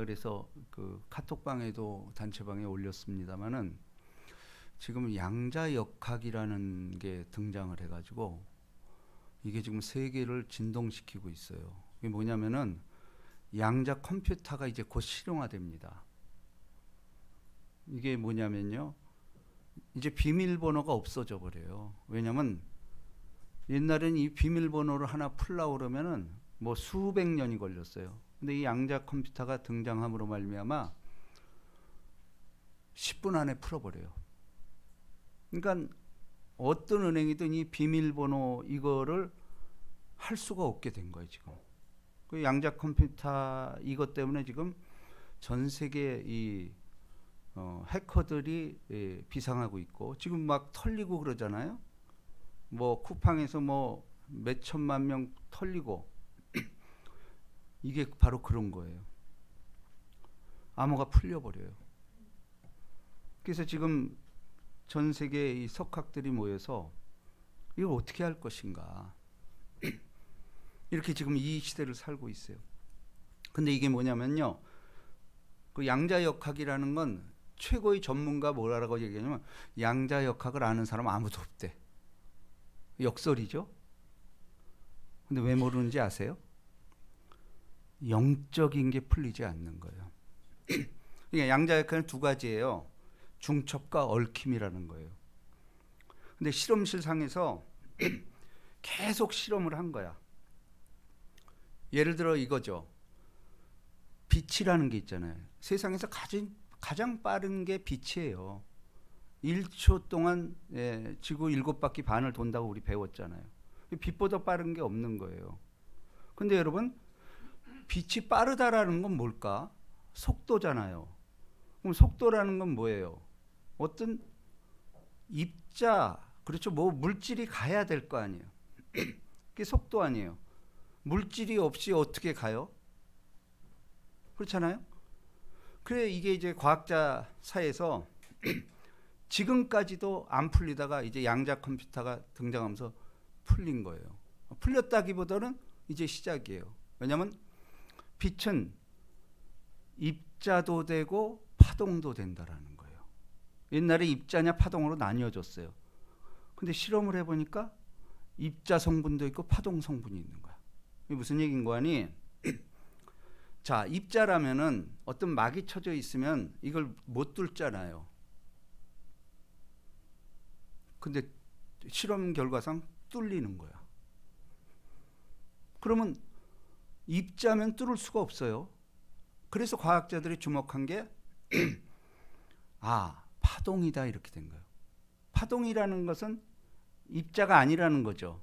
그래서 그 카톡방에도 단체방에 올렸습니다마는 지금 양자역학이라는 게 등장을 해가지고 이게 지금 세계를 진동시키고 있어요. 이게 뭐냐면은 양자 컴퓨터가 이제 곧 실용화됩니다. 이게 뭐냐면요, 이제 비밀번호가 없어져 버려요. 왜냐면 옛날에는 이 비밀번호를 하나 풀려고 그러면은 뭐 수백 년이 걸렸어요. 근데 이 양자 컴퓨터가 등장함으로 말미암아 10분 안에 풀어버려요. 그러니까 어떤 은행이든 이 비밀번호 이거를 할 수가 없게 된 거예요 지금. 그 양자 컴퓨터 이것 때문에 지금 전 세계 이 해커들이 비상하고 있고 지금 막 털리고 그러잖아요. 뭐 쿠팡에서 뭐 몇 천만 명 털리고 이게 바로 그런 거예요. 암호가 풀려버려요. 그래서 지금 전 세계 이 석학들이 모여서 이걸 어떻게 할 것인가 이렇게 지금 이 시대를 살고 있어요. 근데 이게 뭐냐면요, 그 양자역학이라는 건 최고의 전문가 뭐라고 얘기하냐면 양자역학을 아는 사람 아무도 없대. 역설이죠. 근데 왜 모르는지 아세요? 영적인 게 풀리지 않는 거예요. 그러니까 양자역학은 두 가지예요. 중첩과 얽힘이라는 거예요. 근데 실험실 상에서 계속 실험을 한 거야. 예를 들어 이거죠. 빛이라는 게 있잖아요. 세상에서 가장 빠른 게 빛이에요. 1초 동안 지구 7바퀴 반을 돈다고 우리 배웠잖아요. 빛보다 빠른 게 없는 거예요. 근데 여러분, 빛이 빠르다라는 건 뭘까? 속도잖아요. 그럼 속도라는 건 뭐예요? 어떤 입자, 그렇죠. 뭐 물질이 가야 될 거 아니에요. 그게 속도 아니에요. 물질이 없이 어떻게 가요? 그렇잖아요. 그래 이게 이제 과학자 사이에서 지금까지도 안 풀리다가 이제 양자 컴퓨터가 등장하면서 풀린 거예요. 풀렸다기보다는 이제 시작이에요. 왜냐하면 빛은 입자도 되고 파동도 된다라는 거예요. 옛날에 입자냐 파동으로 나뉘어졌어요. 근데 실험을 해보니까 입자 성분도 있고 파동 성분이 있는 거야. 이게 무슨 얘기인 거 아니? 자, 입자라면은 어떤 막이 쳐져 있으면 이걸 못 뚫잖아요. 근데 실험 결과상 뚫리는 거야. 그러면 입자면 뚫을 수가 없어요. 그래서 과학자들이 주목한 게 파동이다 이렇게 된 거예요. 파동이라는 것은 입자가 아니라는 거죠.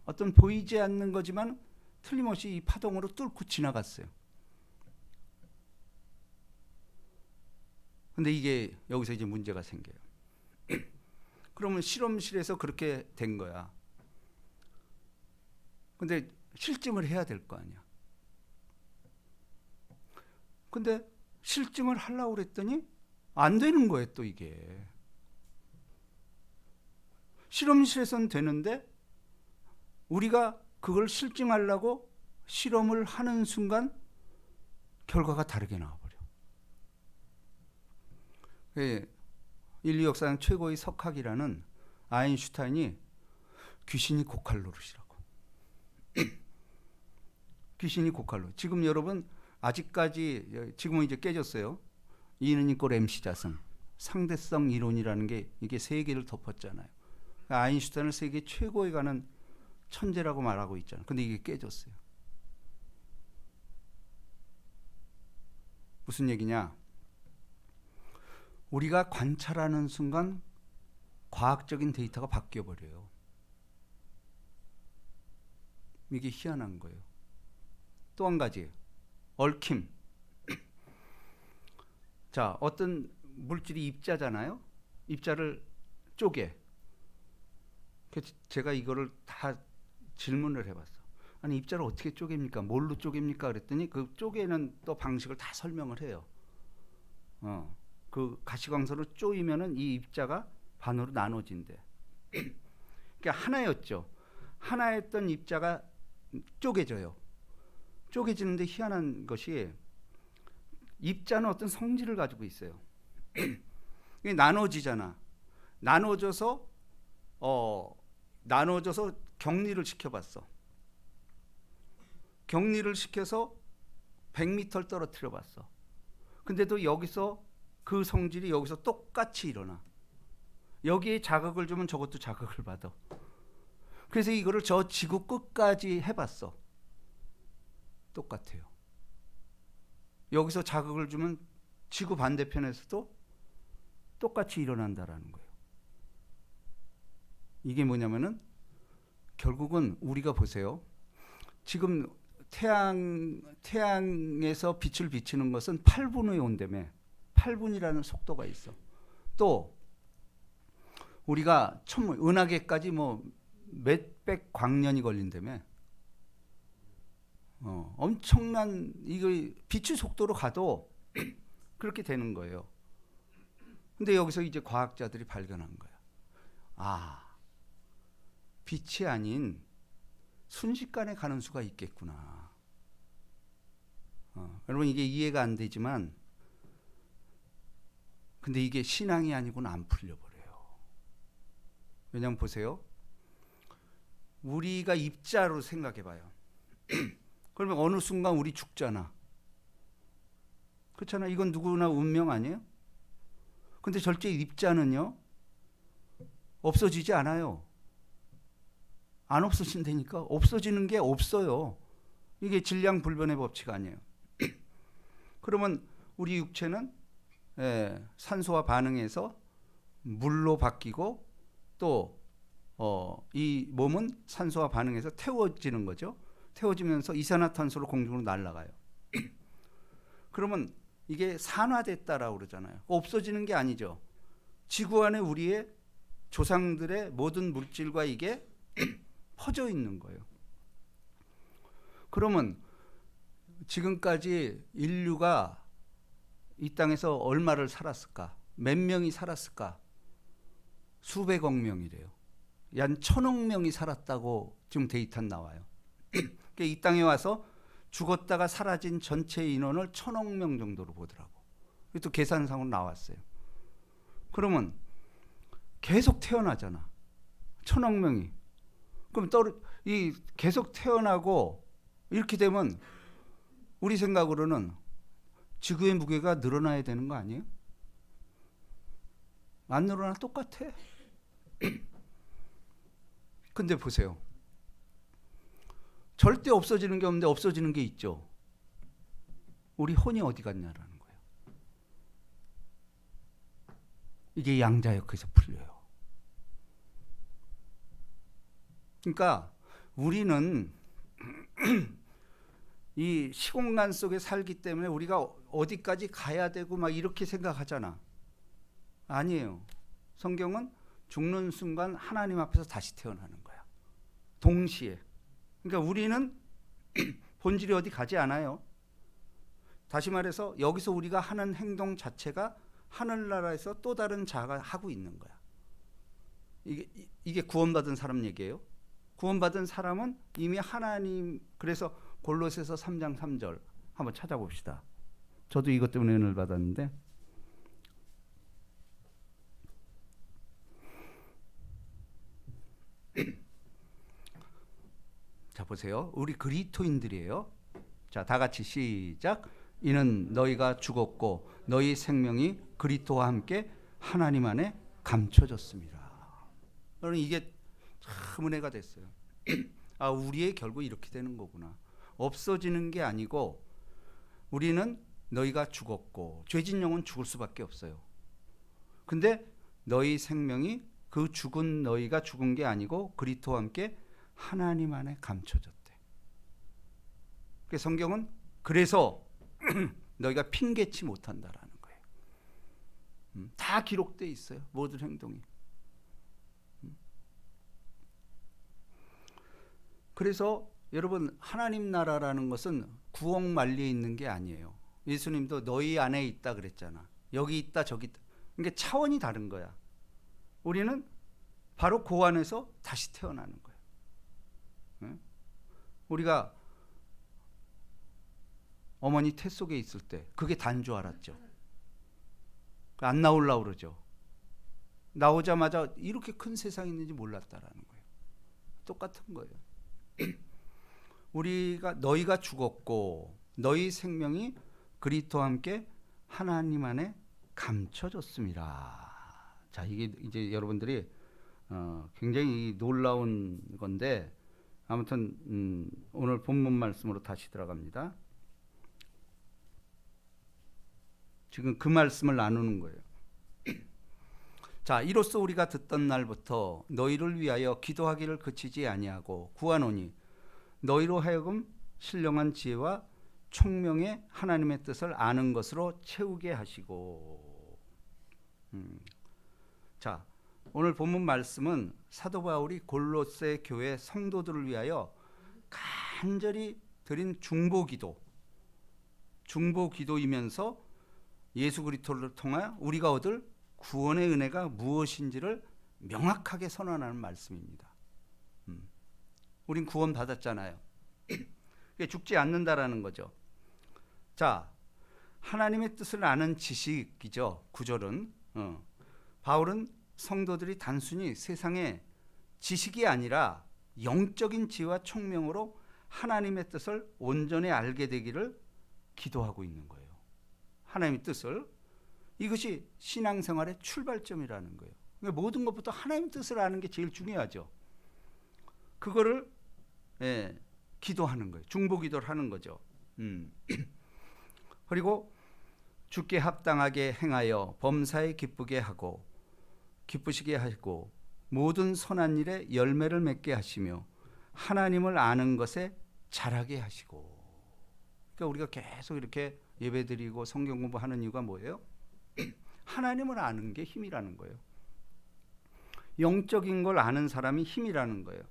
어떤 보이지 않는 거지만 틀림없이 이 파동으로 뚫고 지나갔어요. 근데 이게 여기서 이제 문제가 생겨요. 그러면 실험실에서 그렇게 된 거야. 근데 실증을 해야 될 거 아니야. 근데 실증을 하려고 그랬더니 안 되는 거예요, 또 이게. 실험실에서는 되는데 우리가 그걸 실증하려고 실험을 하는 순간 결과가 다르게 나와버려. 인류 역사상 최고의 석학이라는 아인슈타인이 귀신이 고칼 노릇이라고. 귀신이 고칼로. 지금 여러분 아직까지 지금은 이제 깨졌어요. 이는 인꼴 MC 자승 상대성 이론이라는 게 이게 세계를 덮었잖아요. 아인슈타인을 세계 최고에 가는 천재라고 말하고 있잖아요. 근데 이게 깨졌어요. 무슨 얘기냐? 우리가 관찰하는 순간 과학적인 데이터가 바뀌어 버려요. 이게 희한한 거예요. 또 한 가지, 얽힘. 자, 어떤 물질이 입자잖아요. 입자를 쪼개. 제가 이거를 다 질문을 해봤어. 아니 입자를 어떻게 쪼갭니까? 뭘로 쪼갭니까? 그랬더니 그 쪼개는 또 방식을 다 설명을 해요. 그 가시광선으로 쪼이면은 이 입자가 반으로 나눠진대. 그러니까 하나였죠. 하나였던 입자가 쪼개져요. 쪼개지는데 희한한 것이 입자는 어떤 성질을 가지고 있어요. 이게 나눠지잖아. 나눠져서 격리를 시켜봤어. 격리를 시켜서 100m를 떨어뜨려 봤어. 근데도 여기서 그 성질이 여기서 똑같이 일어나. 여기에 자극을 주면 저것도 자극을 받아. 그래서 이거를 저 지구 끝까지 해봤어. 똑같아요. 여기서 자극을 주면 지구 반대편에서도 똑같이 일어난다라는 거예요. 이게 뭐냐면은 결국은 우리가 보세요. 지금 태양에서 빛을 비치는 것은 8분 후에 온다며. 8분이라는 속도가 있어. 또 우리가 은하계까지 뭐 몇백 광년이 걸린다며. 엄청난 이거 빛의 속도로 가도 그렇게 되는 거예요. 근데 여기서 이제 과학자들이 발견한 거야. 아, 빛이 아닌 순식간에 가는 수가 있겠구나. 여러분 이게 이해가 안 되지만 근데 이게 신앙이 아니고는 안 풀려버려요. 왜냐면 보세요. 우리가 입자로 생각해봐요. 그러면 어느 순간 우리 죽잖아. 그렇잖아. 이건 누구나 운명 아니에요? 근데 절대 입자는요 없어지지 않아요. 안 없어진다니까. 없어지는 게 없어요. 이게 질량불변의 법칙 아니에요. 그러면 우리 육체는 산소와 반응해서 물로 바뀌고 또 이 몸은 산소와 반응해서 태워지는 거죠. 태워지면서 이산화탄소로 공중으로 날아가요. 그러면 이게 산화됐다라고 그러잖아요. 없어지는 게 아니죠. 지구 안에 우리의 조상들의 모든 물질과 이게 퍼져 있는 거예요. 그러면 지금까지 인류가 이 땅에서 얼마를 살았을까? 몇 명이 살았을까? 수백억 명이래요. 한 1000억 명이 살았다고 지금 데이터는 나와요. 이 땅에 와서 죽었다가 사라진 전체 인원을 1000억 명 정도로 보더라고. 또 계산상으로 나왔어요. 그러면 계속 태어나잖아. 1000억 명이. 그럼 계속 태어나고 이렇게 되면 우리 생각으로는 지구의 무게가 늘어나야 되는 거 아니에요? 안 늘어나 똑같아. 근데 보세요. 절대 없어지는 게 없는데 없어지는 게 있죠. 우리 혼이 어디 갔냐라는 거예요. 이게 양자역에서 풀려요. 그러니까 우리는 이 시공간 속에 살기 때문에 우리가 어디까지 가야 되고 막 이렇게 생각하잖아. 아니에요. 성경은 죽는 순간 하나님 앞에서 다시 태어나는 거야. 동시에. 그러니까 우리는 본질이 어디 가지 않아요. 다시 말해서 여기서 우리가 하는 행동 자체가 하늘나라에서 또 다른 자가 하고 있는 거야. 이게 구원받은 사람 얘기예요. 구원받은 사람은 이미 하나님, 그래서 골로새서 3장 3절 한번 찾아봅시다. 저도 이것 때문에 은혜를 받았는데 자 보세요. 우리 그리스도인들이에요. 자, 다 같이 시작. 이는 너희가 죽었고 너희 생명이 그리스도와 함께 하나님 안에 감춰졌습니다. 여러분 이게 참 은혜가 됐어요. 아, 우리의 결국 이렇게 되는 거구나. 없어지는 게 아니고 우리는 너희가 죽었고 죄진 영은 죽을 수밖에 없어요. 근데 너희 생명이 그 죽은 너희가 죽은 게 아니고 그리스도와 함께 하나님 안에 감춰졌대. 그래서 성경은 그래서 너희가 핑계치 못한다라는 거예요. 다 기록되어 있어요. 모든 행동이. 그래서 여러분 하나님 나라라는 것은 구억만리에 있는 게 아니에요. 예수님도 너희 안에 있다 그랬잖아. 여기 있다 저기 있다. 그러니까 차원이 다른 거야. 우리는 바로 그 안에서 다시 태어나는 거야. 우리가 어머니 태 속에 있을 때 그게 다인 줄 알았죠. 안 나오려고 그러죠. 나오자마자 이렇게 큰 세상이 있는지 몰랐다라는 거예요. 똑같은 거예요. 우리가 너희가 죽었고 너희 생명이 그리스도와 함께 하나님 안에 감춰졌습니다. 자, 이게 이제 여러분들이 굉장히 놀라운 건데 아무튼 오늘 본문 말씀으로 다시 들어갑니다. 지금 그 말씀을 나누는 거예요. 자, 이로써 우리가 듣던 날부터 너희를 위하여 기도하기를 그치지 아니하고 구하노니 너희로 하여금 신령한 지혜와 총명의 하나님의 뜻을 아는 것으로 채우게 하시고. 자, 오늘 본문 말씀은 사도 바울이 골로새 교회 성도들을 위하여 간절히 드린 중보기도이면서 예수 그리스도를 통하여 우리가 얻을 구원의 은혜가 무엇인지를 명확하게 선언하는 말씀입니다. 우린 구원 받았잖아요. 죽지 않는다라는 거죠. 자, 하나님의 뜻을 아는 지식이죠. 구절은 바울은 성도들이 단순히 세상의 지식이 아니라 영적인 지혜와 총명으로 하나님의 뜻을 온전히 알게 되기를 기도하고 있는 거예요. 하나님의 뜻을. 이것이 신앙생활의 출발점이라는 거예요. 그러니까 모든 것부터 하나님의 뜻을 아는 게 제일 중요하죠. 그거를 기도하는 거예요. 중보기도를 하는 거죠. 그리고 주께 합당하게 행하여 범사에 기쁘시게 하고 모든 선한 일에 열매를 맺게 하시며 하나님을 아는 것에 자라게 하시고. 그러니까 우리가 계속 이렇게 예배드리고 성경 공부하는 이유가 뭐예요? 하나님을 아는 게 힘이라는 거예요. 영적인 걸 아는 사람이 힘이라는 거예요.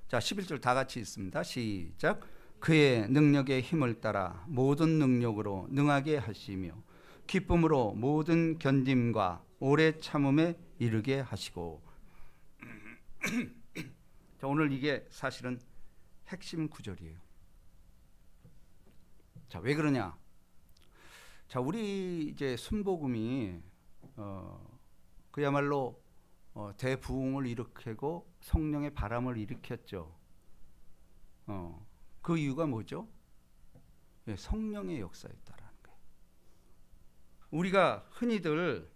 자, 11절 다 같이 있습니다. 시작. 그의 능력의 힘을 따라 모든 능력으로 능하게 하시며 기쁨으로 모든 견딤과 오래 참음에 이르게 하시고. 자, 오늘 이게 사실은 핵심 구절이에요. 자, 왜 그러냐? 자, 우리 이제 순복음이 그야말로 대부흥을 일으키고 성령의 바람을 일으켰죠. 그 이유가 뭐죠? 성령의 역사였다라는 거예요. 우리가 흔히들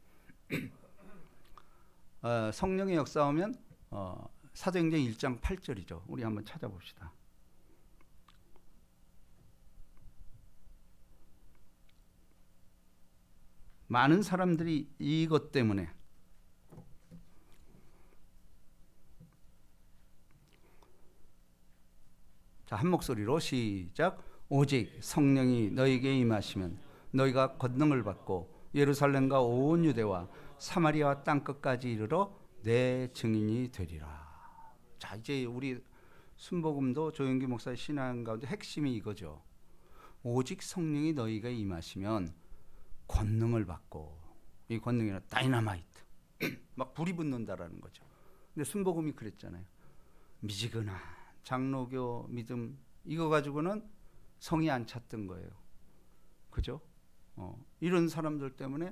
성령의 역사하면 사도행전 1장 8절이죠. 우리 한번 찾아봅시다. 많은 사람들이 이것 때문에 자, 한 목소리로 시작. 오직 성령이 너희에게 임하시면 너희가 권능을 받고 예루살렘과 온 유대와 사마리아와 땅끝까지 이르러 내 증인이 되리라. 자, 이제 우리 순복음도 조영기 목사의 신앙 가운데 핵심이 이거죠. 오직 성령이 너희가 임하시면 권능을 받고, 이 권능이란 다이너마이트 막 불이 붙는다라는 거죠. 근데 순복음이 그랬잖아요. 미지근한 장로교 믿음 이거 가지고는 성이 안 찼던 거예요. 그죠? 이런 사람들 때문에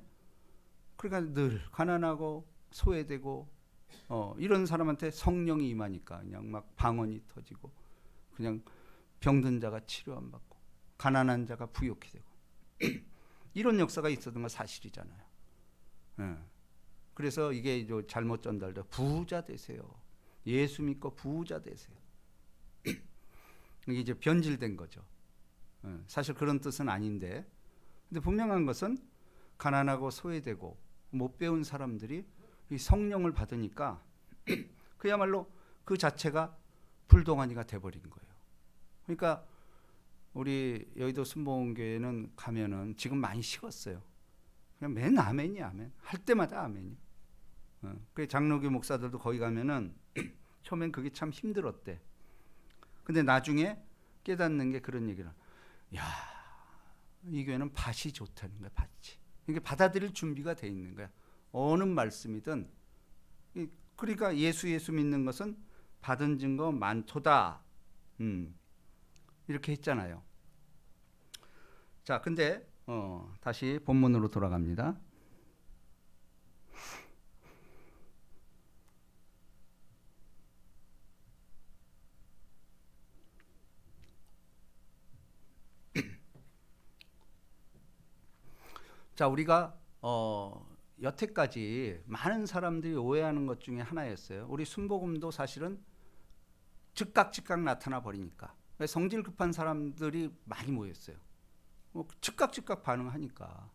그러니까 늘 가난하고 소외되고 이런 사람한테 성령이 임하니까 그냥 막 방언이 터지고 그냥 병든 자가 치료 안 받고 가난한 자가 부욕이 되고 이런 역사가 있었던 건 사실이잖아요. 그래서 이게 잘못 전달돼 부자 되세요. 예수 믿고 부자 되세요. 이게 이제 변질된 거죠. 사실 그런 뜻은 아닌데, 근데 분명한 것은 가난하고 소외되고 못 배운 사람들이 이 성령을 받으니까 그야말로 그 자체가 불동안이가 돼버린 거예요. 그러니까 우리 여의도 순복음교회는 가면은 지금 많이 식었어요. 그냥 맨 아멘이 아멘. 할 때마다 아멘이. 그 장로교 목사들도 거기 가면은 처음엔 그게 참 힘들었대. 근데 나중에 깨닫는 게 그런 얘기를. 야, 이 교회는 밭이 좋다는 거야, 밭이. 이게 받아들일 준비가 돼 있는 거야. 어느 말씀이든. 그러니까 예수 믿는 것은 받은 증거 많도다. 이렇게 했잖아요. 자, 근데 다시 본문으로 돌아갑니다. 자, 우리가 여태까지 많은 사람들이 오해하는 것 중에 하나였어요. 우리 순복음도 사실은 즉각 나타나 버리니까 성질 급한 사람들이 많이 모였어요. 즉각 반응하니까.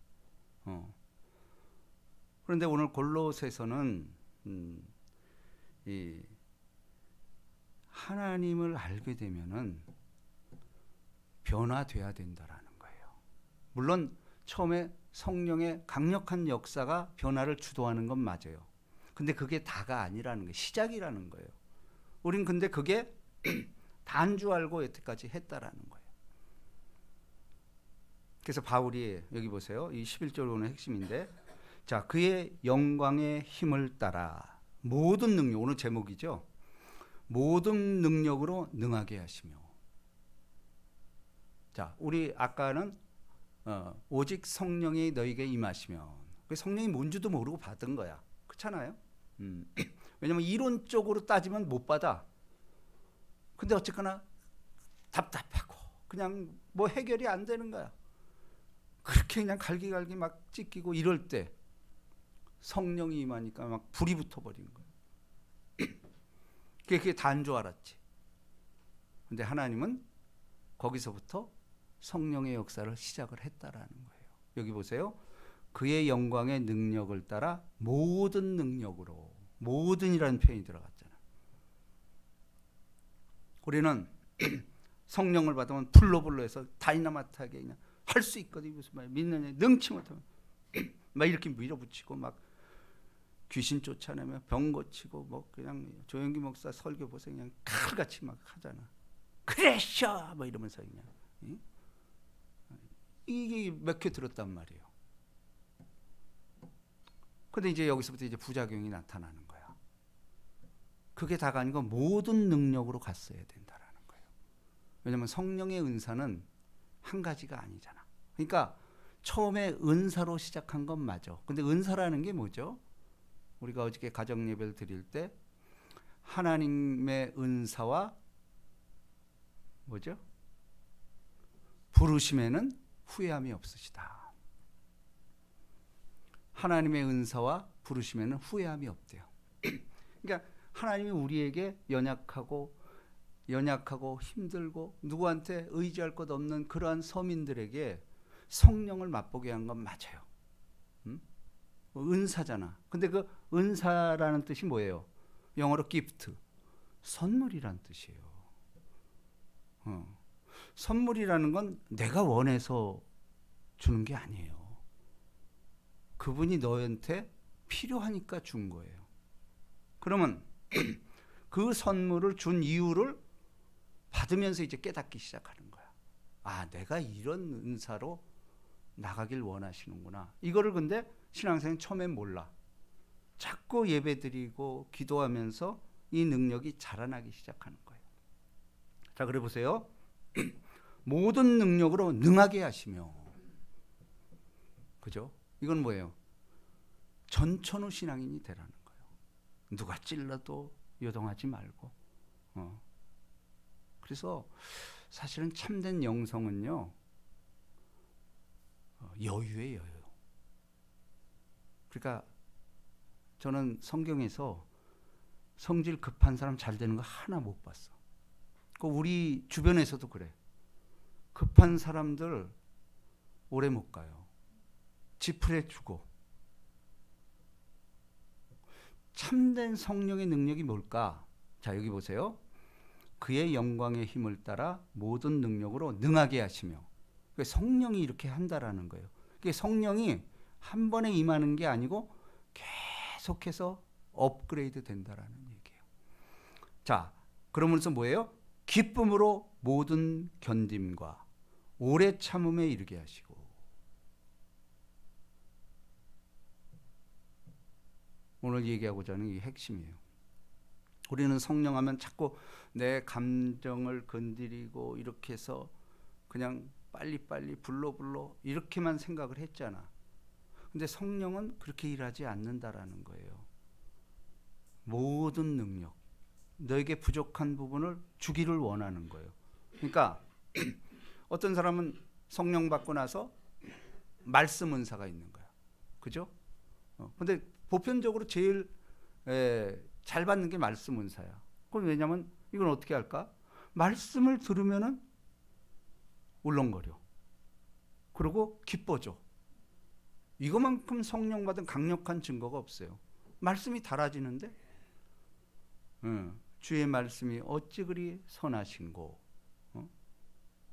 그런데 오늘 골로새서는 이 하나님을 알게 되면은 변화돼야 된다라는 거예요. 물론 처음에 성령의 강력한 역사가 변화를 주도하는 건 맞아요. 근데 그게 다가 아니라는 거예요. 시작이라는 거예요. 우린 근데 그게 다인 줄 알고 여태까지 했다라는 거예요. 그래서 바울이 여기 보세요. 이 11절 오늘 핵심인데, 자, 그의 영광의 힘을 따라 모든 능력, 오늘 제목이죠. 모든 능력으로 능하게 하시며. 자, 우리 아까는 오직 성령이 너에게 임하시면, 그 성령이 뭔지도 모르고 받은 거야. 그렇잖아요. 왜냐면 이론적으로 따지면 못 받아. 근데 어쨌거나 답답하고 그냥 뭐 해결이 안 되는 거야. 그렇게 그냥 갈기갈기 막 찢기고 이럴 때 성령이 임하니까 막 불이 붙어버린 거야. 그게 다인 줄 알았지. 근데 하나님은 거기서부터 성령의 역사를 시작을 했다라는 거예요. 여기 보세요. 그의 영광의 능력을 따라 모든 능력으로, 모든이라는 표현이 들어갔잖아. 우리는 성령을 받으면 불로 해서 다이나마트하게 그냥 할 수 있거든. 무슨 말 믿느냐 능치 못하면 막 이렇게 밀어붙이고 막 귀신 쫓아내며 병 고치고 뭐 그냥 조영기 목사 설교 보세요. 그냥 칼같이 막 하잖아. 그래셔 뭐 이러면서 그냥 이게 몇 개 들었단 말이에요. 근데 이제 여기서부터 이제 부작용이 나타나는 거야. 그게 다가 아니고 모든 능력으로 갔어야 된다라는 거예요. 왜냐하면 성령의 은사는 한 가지가 아니잖아. 그러니까 처음에 은사로 시작한 건 맞아. 근데 은사라는 게 뭐죠? 우리가 어저께 가정 예배를 드릴 때 하나님의 은사와 뭐죠? 부르심에는 후회함이 없으시다. 하나님의 은사와 부르심에는 후회함이 없대요. 그러니까 하나님이 우리에게 연약하고 힘들고 누구한테 의지할 것 없는 그러한 서민들에게 성령을 맛보게 한 건 맞아요. 은사잖아. 근데 그 은사라는 뜻이 뭐예요? 영어로 gift, 선물이란 뜻이에요. 선물이라는 건 내가 원해서 주는 게 아니에요. 그분이 너한테 필요하니까 준 거예요. 그러면 그 선물을 준 이유를 받으면서 이제 깨닫기 시작하는 거야. 아, 내가 이런 은사로 나가길 원하시는구나. 이거를 근데 신앙생활 처음엔 몰라. 자꾸 예배드리고 기도하면서 이 능력이 자라나기 시작하는 거예요. 자, 그래 보세요. 모든 능력으로 능하게 하시며. 그죠? 이건 뭐예요? 전천후 신앙인이 되라는 거예요. 누가 찔러도 요동하지 말고. 그래서 사실은 참된 영성은요, 여유예요, 여유. 그러니까 저는 성경에서 성질 급한 사람 잘 되는 거 하나 못 봤어. 우리 주변에서도 그래. 급한 사람들 오래 못 가요. 지푸레 주고. 참된 성령의 능력이 뭘까? 자, 여기 보세요. 그의 영광의 힘을 따라 모든 능력으로 능하게 하시며. 성령이 이렇게 한다라는 거예요. 성령이 한 번에 임하는 게 아니고 계속해서 업그레이드 된다라는 얘기예요. 자, 그러면서 뭐예요? 기쁨으로 모든 견딤과 오래 참음에 이르게 하시고. 오늘 얘기하고자 하는 게 핵심이에요. 우리는 성령하면 자꾸 내 감정을 건드리고 이렇게 해서 그냥 빨리빨리 불러 이렇게만 생각을 했잖아. 근데 성령은 그렇게 일하지 않는다라는 거예요. 모든 능력, 너에게 부족한 부분을 주기를 원하는 거예요. 그러니까 어떤 사람은 성령 받고 나서 말씀 은사가 있는 거야. 그죠? 근데 보편적으로 제일 잘 받는 게 말씀 은사야. 그럼 왜냐면 이건 어떻게 할까? 말씀을 들으면은 울렁거려. 그리고 기뻐져. 이거만큼 성령 받은 강력한 증거가 없어요. 말씀이 달아지는데 주의 말씀이 어찌 그리 선하신고.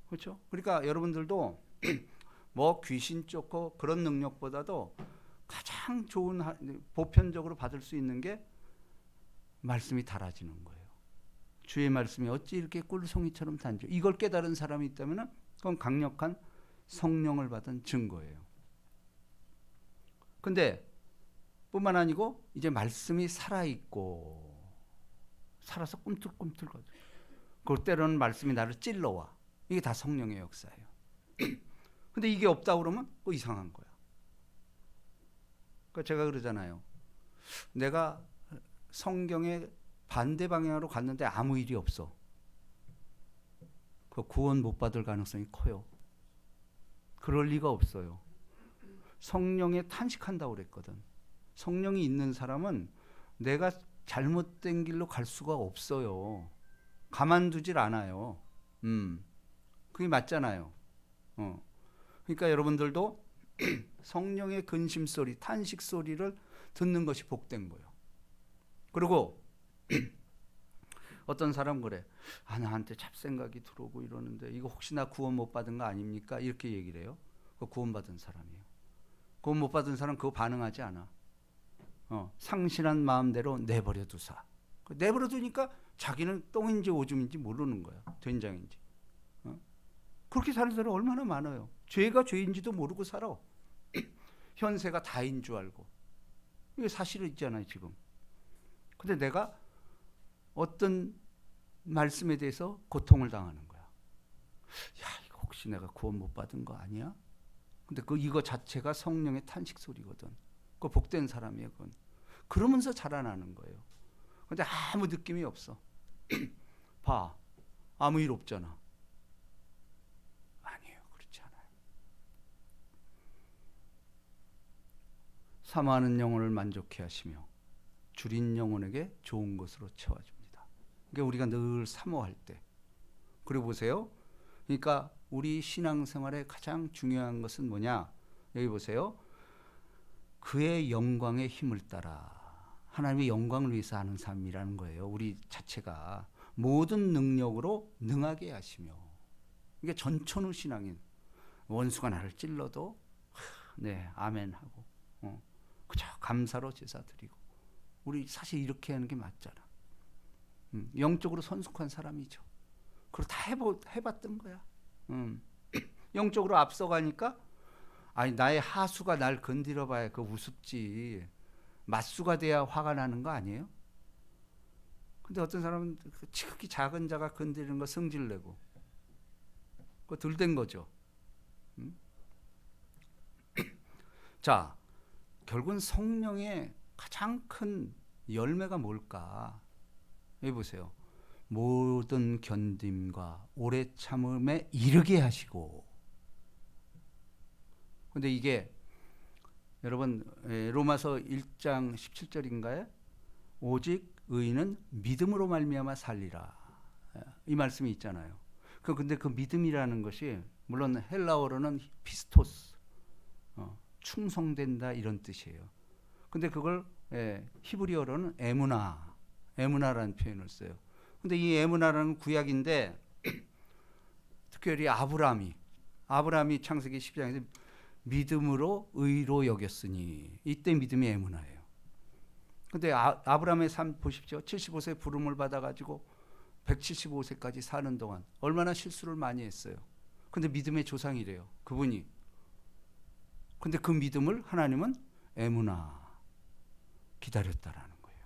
그렇죠? 그러니까 여러분들도 뭐 귀신 쫓고 그런 능력보다도 가장 좋은 보편적으로 받을 수 있는 게 말씀이 달아지는 거예요. 주의 말씀이 어찌 이렇게 꿀송이처럼 단죠. 이걸 깨달은 사람이 있다면 그건 강력한 성령을 받은 증거예요. 근데 뿐만 아니고 이제 말씀이 살아있고 살아서 꿈틀꿈틀거려. 그 때로는 말씀이 나를 찔러와. 이게 다 성령의 역사예요. 근데 이게 없다 그러면 또 이상한 거야. 그러니까 제가 그러잖아요. 내가 성경의 반대 방향으로 갔는데 아무 일이 없어. 그 구원 못 받을 가능성이 커요. 그럴 리가 없어요. 성령에 탄식한다고 그랬거든. 성령이 있는 사람은 내가 잘못된 길로 갈 수가 없어요. 가만두질 않아요. 그게 맞잖아요. 그러니까 여러분들도 성령의 근심 소리, 탄식 소리를 듣는 것이 복된 거예요. 그리고 어떤 사람 그래. 나한테 잡생각이 들어오고 이러는데 이거 혹시 나 구원 못 받은 거 아닙니까? 이렇게 얘기를 해요. 그거 구원 받은 사람이에요. 구원 못 받은 사람 그거 반응하지 않아. 상실한 마음대로 내버려 두사. 내버려 두니까 자기는 똥인지 오줌인지 모르는 거야. 된장인지. 그렇게 사는 사람 얼마나 많아요. 죄가 죄인지도 모르고 살아. 현세가 다인 줄 알고. 이게 사실은 있잖아요, 지금. 근데 내가 어떤 말씀에 대해서 고통을 당하는 거야. 야, 이거 혹시 내가 구원 못 받은 거 아니야? 근데 이거 자체가 성령의 탄식 소리거든. 그 복된 사람이에요, 그건. 그러면서 자라나는 거예요. 근데 아무 느낌이 없어. 봐. 아무 일 없잖아. 아니에요. 그렇지 않아요. 사모하는 영혼을 만족해 하시며 줄인 영혼에게 좋은 것으로 채워줍니다. 그러니까 우리가 늘 사모할 때. 그리고 보세요. 그러니까 우리 신앙생활에 가장 중요한 것은 뭐냐? 여기 보세요. 그의 영광의 힘을 따라 하나님의 영광을 위해서 하는 삶이라는 거예요. 우리 자체가 모든 능력으로 능하게 하시며. 이게 전천후 신앙인. 원수가 나를 찔러도 네 아멘 하고 그저 감사로 제사 드리고. 우리 사실 이렇게 하는 게 맞잖아. 영적으로 선숙한 사람이죠. 그걸 다 해봤던 거야. 영적으로 앞서가니까 아니 나의 하수가 날 건드려 봐야 그 우습지. 맞수가 돼야 화가 나는 거 아니에요? 근데 어떤 사람은 지극히 작은 자가 건드리는 거 성질내고 그거 들된 거죠. 자, 결국은 성령의 가장 큰 열매가 뭘까? 여기 보세요. 모든 견딤과 오래 참음에 이르게 하시고. 근데 이게 여러분 로마서 1장 17절인가요? 오직 의인은 믿음으로 말미암아 살리라. 이 말씀이 있잖아요. 근데 그 믿음이라는 것이 물론 헬라어로는 피스토스, 충성된다 이런 뜻이에요. 근데 그걸 히브리어로는 에무나라는 표현을 써요. 근데 이 에무나라는 구약인데 특별히 아브라함이 창세기 10장에서 믿음으로 의로 여겼으니 이때 믿음이 에무나예요. 근데 아브라함의 삶 보십시오. 75세 부름을 받아가지고 175세까지 사는 동안 얼마나 실수를 많이 했어요. 근데 믿음의 조상이래요. 그분이. 근데 그 믿음을 하나님은 에무나 기다렸다라는 거예요.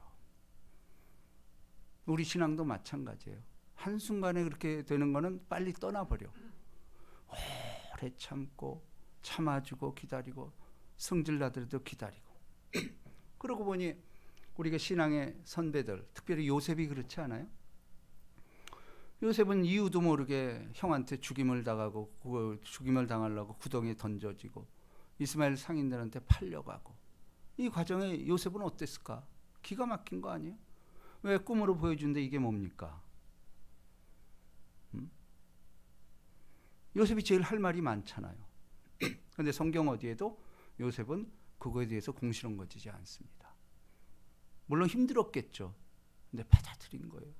우리 신앙도 마찬가지예요. 한순간에 그렇게 되는 거는 빨리 떠나버려. 오래 참고 참아주고 기다리고 성질나더라도 기다리고. 그러고 보니 우리가 신앙의 선배들, 특별히 요셉이 그렇지 않아요? 요셉은 이유도 모르게 형한테 죽임을 당하고 죽임을 당하려고 구덩이에 던져지고 이스마엘 상인들한테 팔려가고, 이 과정에 요셉은 어땠을까? 기가 막힌 거 아니에요? 왜 꿈으로 보여준데 이게 뭡니까? 요셉이 제일 할 말이 많잖아요. 근데 성경 어디에도 요셉은 그거에 대해서 궁시렁거리지 않습니다. 물론 힘들었겠죠. 근데 받아들인 거예요.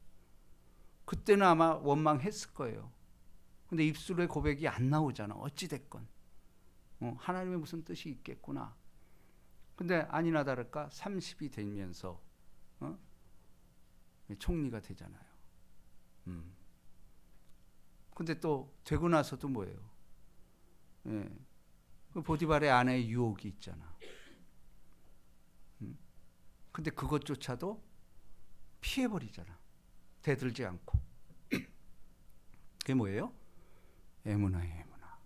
그때는 아마 원망했을 거예요. 근데 입술의 고백이 안 나오잖아. 어찌됐건 하나님의 무슨 뜻이 있겠구나. 근데 아니나 다를까 30이 되면서 총리가 되잖아요. 근데 또 되고 나서도 뭐예요? 그 보디발의 아내의 유혹이 있잖아. 근데 그것조차도 피해버리잖아. 대들지 않고. 그게 뭐예요? 에무나예요, 에무나.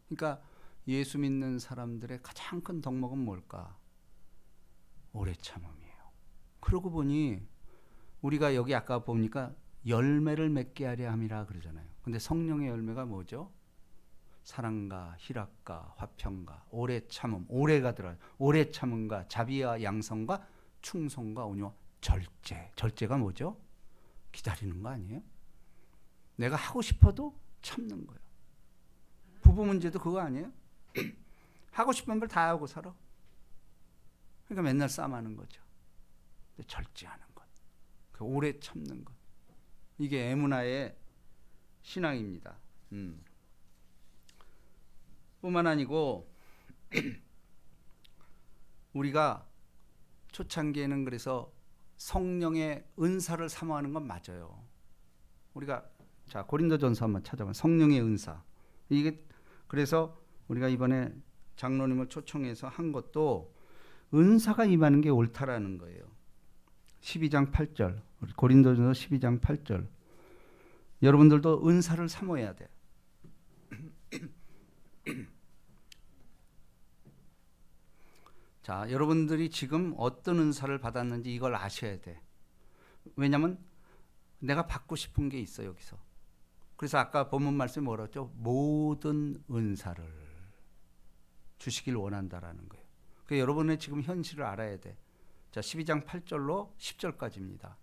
그러니까 예수 믿는 사람들의 가장 큰 덕목은 뭘까? 오래 참음이에요. 그러고 보니 우리가 여기 아까 보니까 열매를 맺게 하려 함이라 그러잖아요. 근데 성령의 열매가 뭐죠? 사랑과 희락과 화평과 오래 참음, 오래가 들어요. 오래 참음과 자비와 양성과 충성과 온유와 절제. 절제가 뭐죠? 기다리는 거 아니에요? 내가 하고 싶어도 참는 거예요. 부부 문제도 그거 아니에요? 하고 싶은 걸 다 하고 살아. 그러니까 맨날 싸움하는 거죠. 근데 절제하는 것, 그 오래 참는 것, 이게 에무나의 신앙입니다. 뿐만 아니고 우리가 초창기에는 그래서 성령의 은사를 사모하는 건 맞아요. 우리가 자 고린도전서 한번 찾아보면 성령의 은사, 이게 그래서 우리가 이번에 장로님을 초청해서 한 것도 은사가 임하는 게 옳다라는 거예요. 12장 8절 고린도전서 12장 8절 여러분들도 은사를 사모해야 돼. 자, 여러분들이 지금 어떤 은사를 받았는지 이걸 아셔야 돼. 왜냐하면 내가 받고 싶은 게 있어 여기서. 그래서 아까 본문 말씀이 뭐라고 했죠? 모든 은사를 주시길 원한다라는 거예요. 그러니까 여러분의 지금 현실을 알아야 돼. 자, 12장 8절로 10절까지입니다.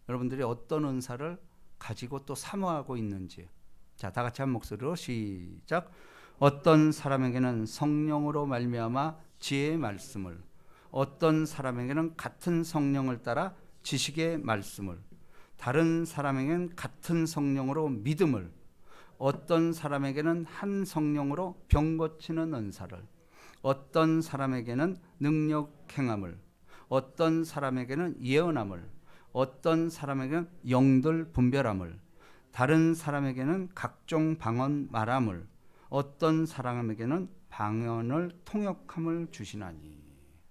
여러분들이 어떤 은사를 가지고 또 사모하고 있는지. 자, 다 같이 한 목소리로 시작. 어떤 사람에게는 성령으로 말미암아 지혜의 말씀을, 어떤 사람에게는 같은 성령을 따라 지식의 말씀을, 다른 사람에게는 같은 성령으로 믿음을, 어떤 사람에게는 한 성령으로 병 고치는 은사를, 어떤 사람에게는 능력 행함을, 어떤 사람에게는 예언함을, 어떤 사람에게는 영들 분별함을, 다른 사람에게는 각종 방언 말함을, 어떤 사람에게는 방언을 통역함을 주시나니.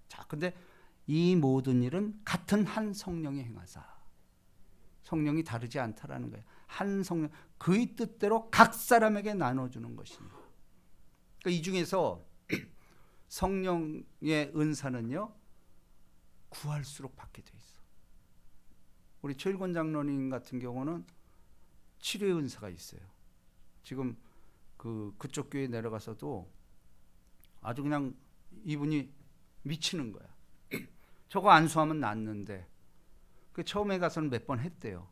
자, 근데 이 모든 일은 같은 한 성령이 행하사. 성령이 다르지 않다라는 거예요. 한 성령, 그의 뜻대로 각 사람에게 나눠주는 것입니다. 그러니까 이 중에서 성령의 은사는요, 구할수록 받게 돼 있어. 우리 최일권 장로님 같은 경우는 치료의 은사가 있어요. 지금 그쪽 교회에 내려가서도 아주 그냥 이분이 미치는 거야. 저거 안수하면 낫는데. 그 처음에 가서는 몇 번 했대요.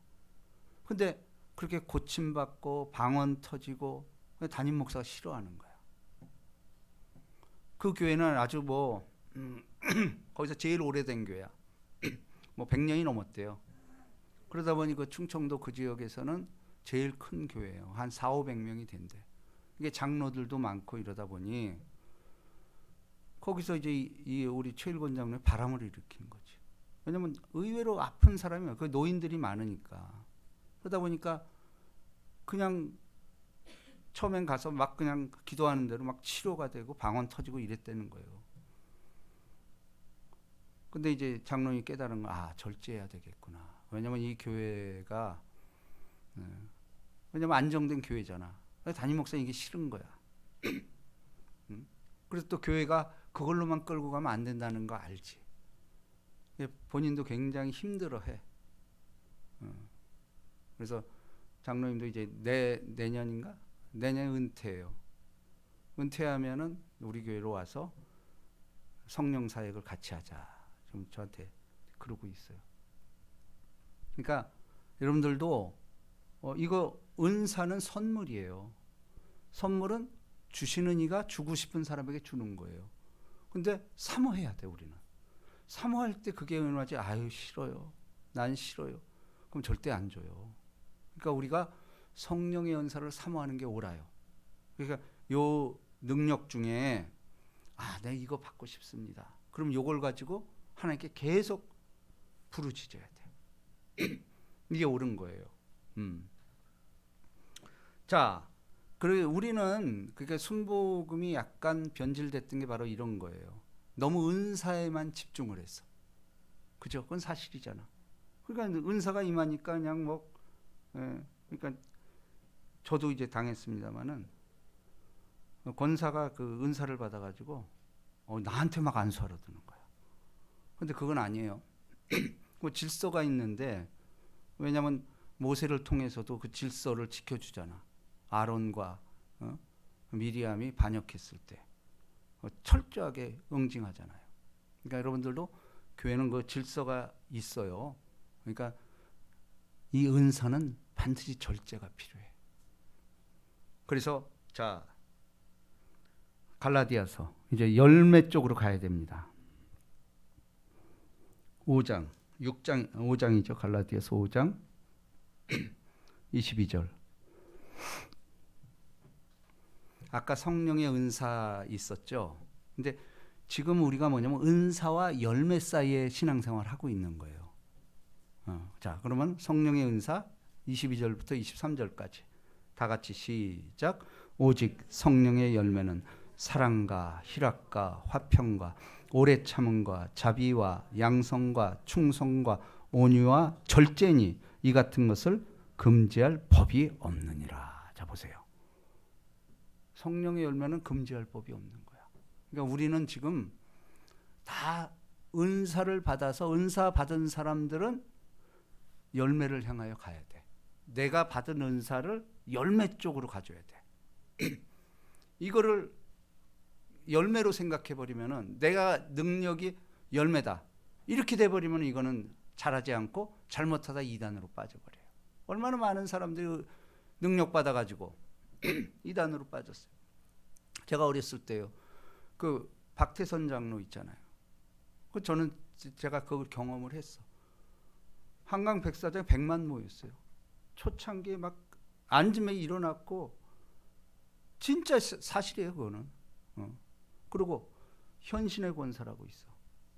근데 그렇게 고침받고 방언 터지고 담임 목사가 싫어하는 거야. 그 교회는 아주 거기서 제일 오래된 교회야. 100년이 넘었대요. 그러다 보니 그 충청도 그 지역에서는 제일 큰 교회예요. 한 400~500명이 된대. 이게 장로들도 많고 이러다 보니 거기서 이제 이 우리 최일권 장로의 바람을 일으킨 거지. 왜냐면 의외로 아픈 사람이 그 노인들이 많으니까. 그러다 보니까 그냥 처음엔 가서 막 그냥 기도하는 대로 막 치료가 되고 방언 터지고 이랬다는 거예요. 근데 이제 장로님이 깨달은 거, 절제해야 되겠구나. 왜냐면 이 교회가 왜냐면 안정된 교회잖아. 담임 목사님 이게 싫은 거야. 음? 그래서 또 교회가 그걸로만 끌고 가면 안 된다는 거 알지. 본인도 굉장히 힘들어해. 그래서 장로님도 이제 내년인가? 내년 은퇴해요. 은퇴하면은 우리 교회로 와서 성령 사역을 같이 하자. 좀 저한테 그러고 있어요. 그러니까 여러분들도 이거 은사는 선물이에요. 선물은 주시는 이가 주고 싶은 사람에게 주는 거예요. 근데 사모해야 돼, 우리는. 사모할 때 그게 은하지. 아유, 싫어요. 난 싫어요. 그럼 절대 안 줘요. 그러니까 우리가 성령의 은사를 사모하는 게 옳아요. 그러니까 요 능력 중에 내가 이거 받고 싶습니다. 그럼 요걸 가지고 하나님께 계속 부르짖어야 돼. 이게 옳은 거예요. 자, 그리고 우리는 그러니까 순복음이 약간 변질됐던 게 바로 이런 거예요. 너무 은사에만 집중을 했어. 그죠? 그건 사실이잖아. 그러니까 은사가 임하니까 그냥 그러니까 저도 이제 당했습니다만은 권사가 그 은사를 받아가지고 나한테 막 안수하러 드는 거야. 근데 그건 아니에요. 그 질서가 있는데, 왜냐하면 모세를 통해서도 그 질서를 지켜주잖아. 아론과 미리암이 반역했을 때 철저하게 응징하잖아요. 그러니까 여러분들도 교회는 그 질서가 있어요. 그러니까 이 은사는 반드시 절제가 필요해. 그래서 자, 갈라디아서 이제 열매 쪽으로 가야 됩니다. 5장이죠. 갈라디아서 5장 22절. 아까 성령의 은사 있었죠. 근데 지금 우리가 뭐냐면 은사와 열매 사이에 신앙생활 하고 있는 거예요. 자, 그러면 성령의 은사 22절부터 23절까지 다 같이 시작. 오직 성령의 열매는 사랑과 희락과 화평과 오래 참음과 자비와 양성과 충성과 온유와 절제니 이 같은 것을 금지할 법이 없느니라. 자, 보세요. 성령의 열매는 금지할 법이 없는 거야. 그러니까 우리는 지금 다 은사를 받아서 은사 받은 사람들은 열매를 향하여 가야 돼. 내가 받은 은사를 열매 쪽으로 가져야 돼. 이거를 열매로 생각해 버리면은 내가 능력이 열매다. 이렇게 돼 버리면 이거는 잘하지 않고 잘못하다 이단으로 빠져버려요. 얼마나 많은 사람들이 능력 받아 가지고 이단으로 빠졌어요. 제가 어렸을 때요. 그 박태선 장로 있잖아요. 그 저는 제가 그걸 경험을 했어. 한강 백사장 100만 모였어요. 초창기에 막 앉으면 일어났고 진짜 사실이에요, 그거는. 그리고 현신의 권사라고 있어.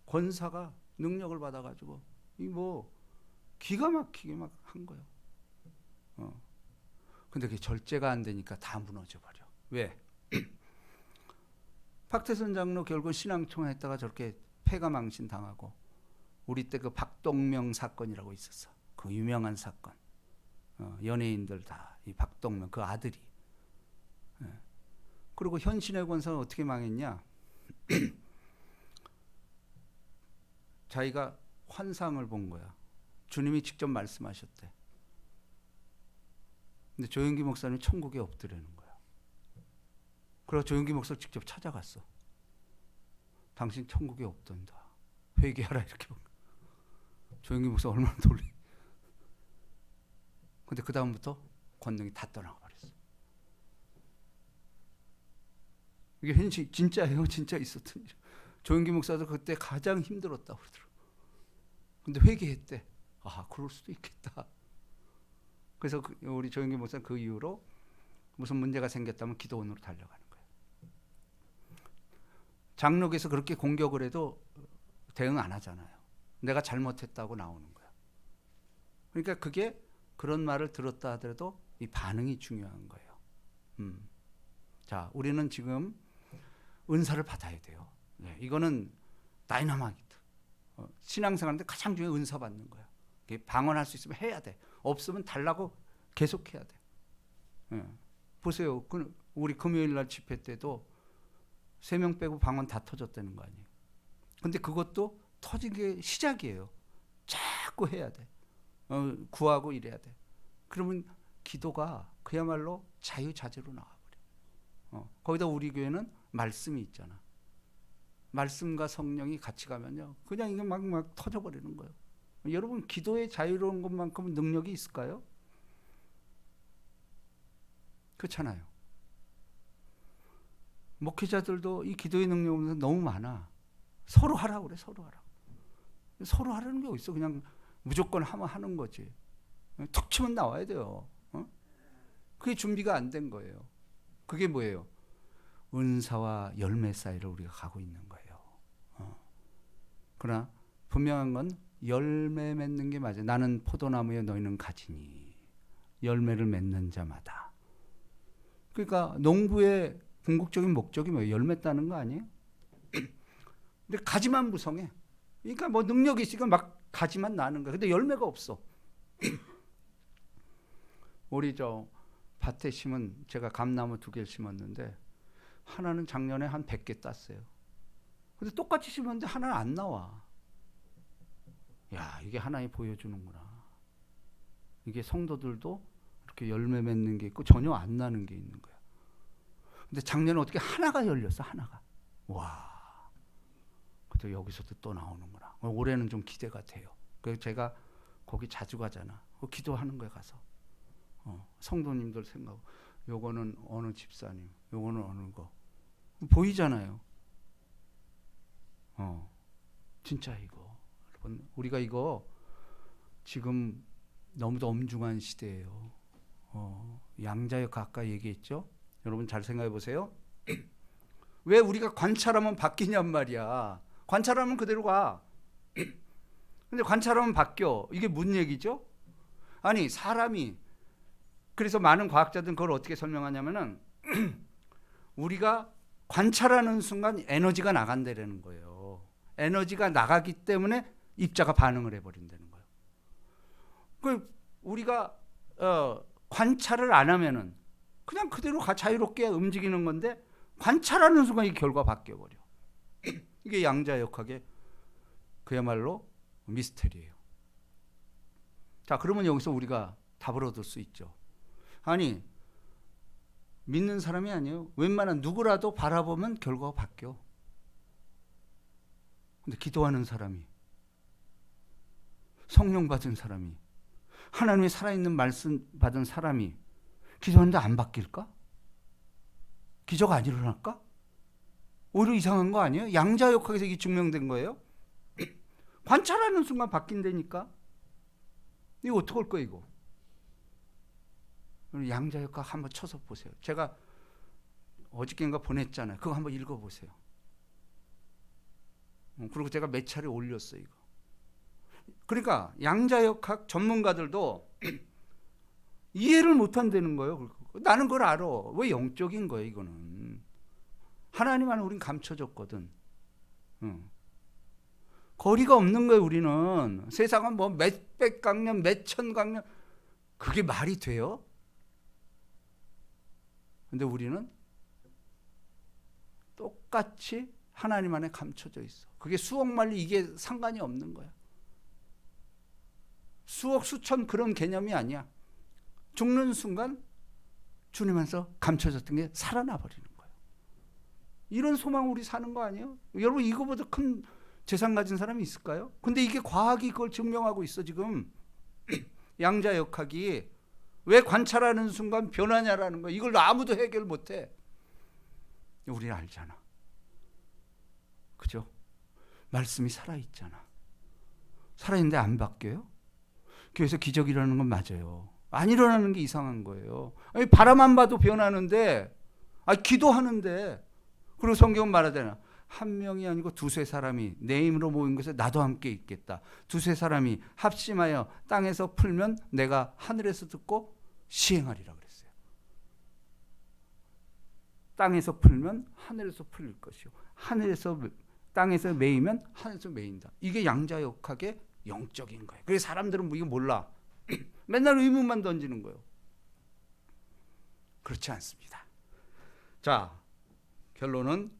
권사가 능력을 받아가지고 이 뭐 기가 막히게 막 한 거예요. 근데 그게 절제가 안 되니까 다 무너져 버려. 왜? 박태선 장로 결국 신앙총회했다가 저렇게 폐가망신 당하고 우리 때 그 박동명 사건이라고 있었어. 그 유명한 사건. 연예인들 다 이 박동명 그 아들이. 그리고 현신의 권사는 어떻게 망했냐? 자기가 환상을 본 거야. 주님이 직접 말씀하셨대. 근데 조영기 목사님이 천국에 없더라는 거야. 그래서 조영기 목사를 직접 찾아갔어. 당신 천국에 없던다. 회개하라 이렇게. 조영기 목사 얼마나 놀래. 근데 그 다음부터 권능이 다 떠나가 버렸어. 이게 현실 진짜예요. 진짜 있었던 일. 조영기 목사도 그때 가장 힘들었다고 그러더라고. 근데 회개했대. 그럴 수도 있겠다. 그래서 우리 조영기 목사 그 이후로 무슨 문제가 생겼다면 기도원으로 달려가는 거예요. 장로교에서 그렇게 공격을 해도 대응 안 하잖아요. 내가 잘못했다고 나오는 거야. 그러니까 그게 그런 말을 들었다 하더라도 이 반응이 중요한 거예요. 자, 우리는 지금 은사를 받아야 돼요. 네, 이거는 다이너마이트. 신앙생활인데 가장 중요한 은사 받는 거야. 방언할 수 있으면 해야 돼. 없으면 달라고 계속 해야 돼. 네. 보세요. 우리 금요일 날 집회 때도 3명 빼고 방언 다 터졌다는 거 아니에요. 근데 그것도 터진 게 시작이에요. 자꾸 해야 돼. 구하고 이래야 돼. 그러면 기도가 그야말로 자유자재로 나와버려. 거기다 우리 교회는 말씀이 있잖아. 말씀과 성령이 같이 가면요, 그냥 이게 막 터져버리는 거예요. 여러분, 기도에 자유로운 것만큼 능력이 있을까요? 그렇잖아요. 목회자들도 이 기도의 능력은 너무 많아. 서로 하라고 그래, 서로 하라고. 서로 하라는 게 어딨어. 그냥 무조건 하면 하는 거지. 툭 치면 나와야 돼요. 그게 준비가 안 된 거예요. 그게 뭐예요? 은사와 열매 사이를 우리가 가고 있는 거예요. 그러나 분명한 건 열매 맺는 게 맞아요. 나는 포도나무에 너희는 가지니 열매를 맺는 자마다. 그러니까 농부의 궁극적인 목적이 뭐예요? 열매 따는 거 아니에요? 근데 가지만 무성해. 그러니까 뭐 능력이 있으니까 막 가지만 나는 거야. 근데 열매가 없어. 우리 저 밭에 심은, 제가 감나무 2개를 심었는데 하나는 작년에 한 100개 땄어요. 근데 똑같이 심었는데 하나는 안 나와. 야, 이게 하나님 보여주는구나. 이게 성도들도 이렇게 열매 맺는 게 있고 전혀 안 나는 게 있는 거야. 근데 작년에 어떻게 하나가 열렸어, 하나가. 와. 그래서 여기서도 또 나오는구나. 올해는 좀 기대가 돼요. 그래서 제가 거기 자주 가잖아. 기도하는 거에 가서. 성도님들 생각하고, 요거는 어느 집사님, 요거는 어느 거. 보이잖아요. 진짜 이거. 여러분, 우리가 이거 지금 너무도 엄중한 시대예요. 양자역 아까 얘기했죠? 여러분 잘 생각해 보세요. 왜 우리가 관찰하면 바뀌냔 말이야. 관찰하면 그대로 가. 근데 관찰하면 바뀌어. 이게 무슨 얘기죠? 아니, 사람이, 그래서 많은 과학자들은 그걸 어떻게 설명하냐면은 우리가 관찰하는 순간 에너지가 나간다는 거예요. 에너지가 나가기 때문에 입자가 반응을 해버린다는 거예요. 그 우리가 관찰을 안 하면은 그냥 그대로 자유롭게 움직이는 건데, 관찰하는 순간 이 결과 바뀌어버려. 이게 양자역학의 그야말로 미스터리예요. 자, 그러면 여기서 우리가 답을 얻을 수 있죠. 아니, 믿는 사람이 아니에요. 웬만한 누구라도 바라보면 결과가 바뀌어. 근데 기도하는 사람이, 성령 받은 사람이, 하나님의 살아있는 말씀 받은 사람이 기도하는데 안 바뀔까? 기적 안 일어날까? 오히려 이상한 거 아니에요? 양자역학에서 이게 증명된 거예요. 관찰하는 순간 바뀐다니까. 이거 어떡할 거야 이거? 양자역학 한번 쳐서 보세요. 제가 어저께인가 보냈잖아요. 그거 한번 읽어보세요. 그리고 제가 몇 차례 올렸어요 이거. 그러니까 양자역학 전문가들도 이해를 못한다는 거예요. 나는 그걸 알아. 왜 영적인 거예요 이거는. 하나님 안에 우린 감춰졌거든. 거리가 없는 거예요 우리는. 세상은 뭐 몇백 강년 몇천 강년, 그게 말이 돼요? 근데 우리는 똑같이 하나님 안에 감춰져 있어. 그게 수억 만리 이게 상관이 없는 거야. 수억 수천 그런 개념이 아니야. 죽는 순간 주님 안에서 감춰졌던 게 살아나 버리는 거예요. 이런 소망 우리 사는 거 아니에요? 여러분, 이거보다 큰 재산 가진 사람이 있을까요? 근데 이게 과학이 그걸 증명하고 있어 지금. 양자역학이 왜 관찰하는 순간 변하냐라는 거야. 이걸 아무도 해결 못해. 우리는 알잖아. 그죠? 말씀이 살아있잖아. 살아있는데 안 바뀌어요? 교회에서 기적이 일어나는 건 맞아요. 안 일어나는 게 이상한 거예요. 아니, 바라만 봐도 변하는데, 기도하는데, 그리고 성경은 말하잖아. 한 명이 아니고 두세 사람이 내 이름으로 모인 것에 나도 함께 있겠다. 두세 사람이 합심하여 땅에서 풀면 내가 하늘에서 듣고 시행하리라 그랬어요. 땅에서 풀면 하늘에서 풀릴 것이요. 땅에서 매이면 하늘에서 매인다. 이게 양자역학의 영적인 거예요. 그래서 사람들은 이거 몰라. 맨날 의문만 던지는 거예요. 그렇지 않습니다. 자, 결론은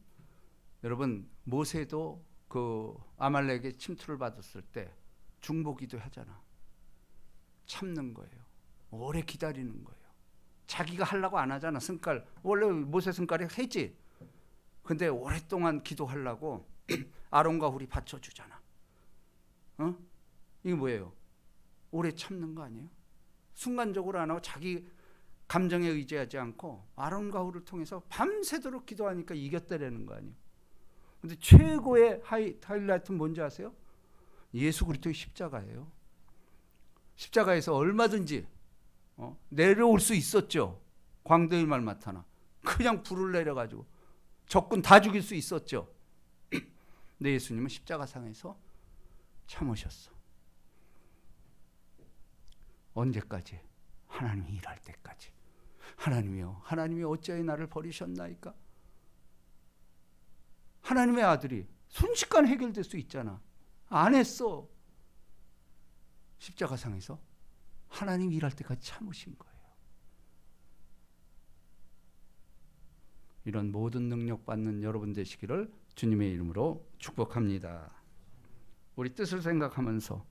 여러분 모세도 그 아말렉의 침투를 받았을 때 중보기도 하잖아. 참는 거예요. 오래 기다리는 거예요. 자기가 하려고 안 하잖아. 승깔 원래 모세 승깔이 했지. 근데 오랫동안 기도하려고 아론과 훌이 받쳐주잖아. 이게 뭐예요? 오래 참는 거 아니에요? 순간적으로 안 하고 자기 감정에 의지하지 않고 아론과 훌을 통해서 밤새도록 기도하니까 이겼다라는 거 아니에요? 근데 최고의 하이라이트는 뭔지 아세요? 예수 그리스도의 십자가예요. 십자가에서 얼마든지 내려올 수 있었죠. 광대의 말 마타나 그냥 불을 내려가지고 적군 다 죽일 수 있었죠. 근데 예수님은 십자가상에서 참으셨어. 언제까지? 하나님이 일할 때까지. 하나님이요, 하나님이 어찌하여 나를 버리셨나이까? 하나님의 아들이 순식간에 해결될 수 있잖아. 안 했어. 십자가상에서 하나님이 일할 때까지 참으신 거예요. 이런 모든 능력 받는 여러분 되시기를 주님의 이름으로 축복합니다. 우리 뜻을 생각하면서